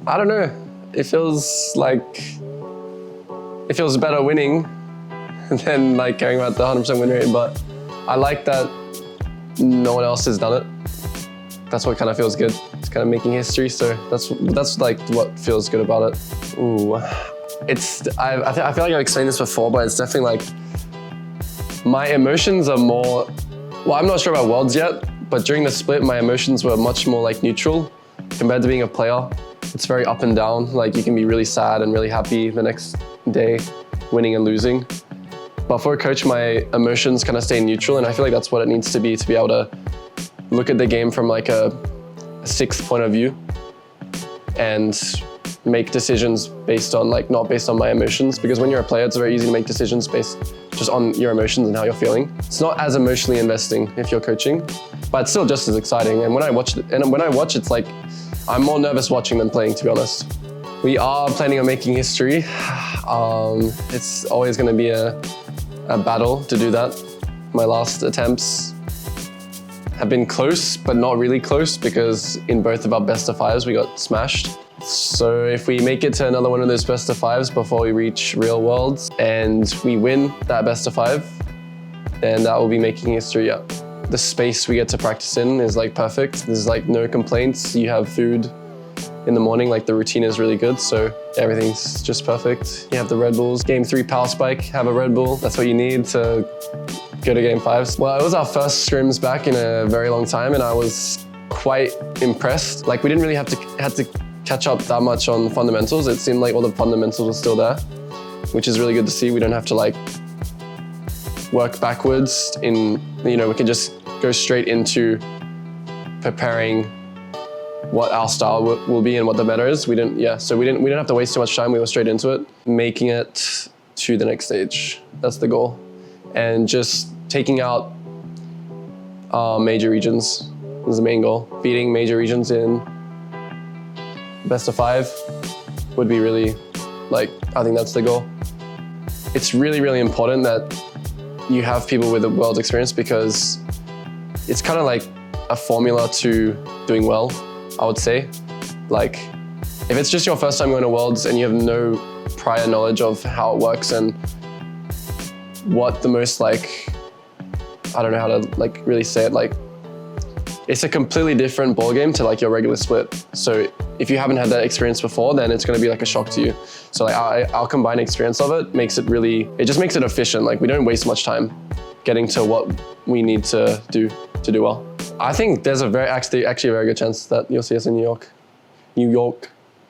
I don't know. It feels better winning than like caring about the 100% win rate, but I like that no one else has done it. That's what kind of feels good. It's kind of making history, so that's like what feels good about it. Ooh, I feel like I've explained this before, but it's definitely like my emotions are more. Well, I'm not sure about Worlds yet, but during the split, my emotions were much more like neutral compared to being a player. It's very up and down. Like you can be really sad and really happy the next day, winning and losing. But for a coach, my emotions kind of stay neutral, and I feel like that's what it needs to be able to look at the game from like a sixth point of view and make decisions based on like, not based on my emotions. Because when you're a player, it's very easy to make decisions based just on your emotions and how you're feeling. It's not as emotionally investing if you're coaching, but it's still just as exciting. And when I watch it's like, I'm more nervous watching than playing, to be honest. We are planning on making history. It's always gonna be a battle to do that. My last attempts have been close, but not really close, because in both of our best of fives, we got smashed. So if we make it to another one of those best of fives before we reach real worlds and we win that best of five, then that will be making history, yeah. The space we get to practice in is like perfect. There's like no complaints. You have food in the morning, like the routine is really good, so everything's just perfect. You have the Red Bulls. Game 3 power spike, have a Red Bull. That's what you need to go to game 5. Well, it was our first scrims back in a very long time, and I was quite impressed. Like we didn't really have to catch up that much on fundamentals. It seemed like all the fundamentals were still there, which is really good to see. We don't have to like work backwards in, we can just go straight into preparing what our style will be and what the meta is. We didn't have to waste too much time. We were straight into it, making it to the next stage. That's the goal. And just taking out major regions is the main goal. Beating major regions in best of 5 would be really, I think that's the goal. It's really, really important that you have people with a world experience, because it's kind of like a formula to doing well, I would say. Like, if it's just your first time going to Worlds and you have no prior knowledge of how it works and what the most I don't know how to really say it, it's a completely different ballgame to your regular split. So if you haven't had that experience before, then it's gonna be a shock to you. So our combined experience of it makes it just makes it efficient. We don't waste much time getting to what we need to do well. I think there's actually a very good chance that you'll see us in New York.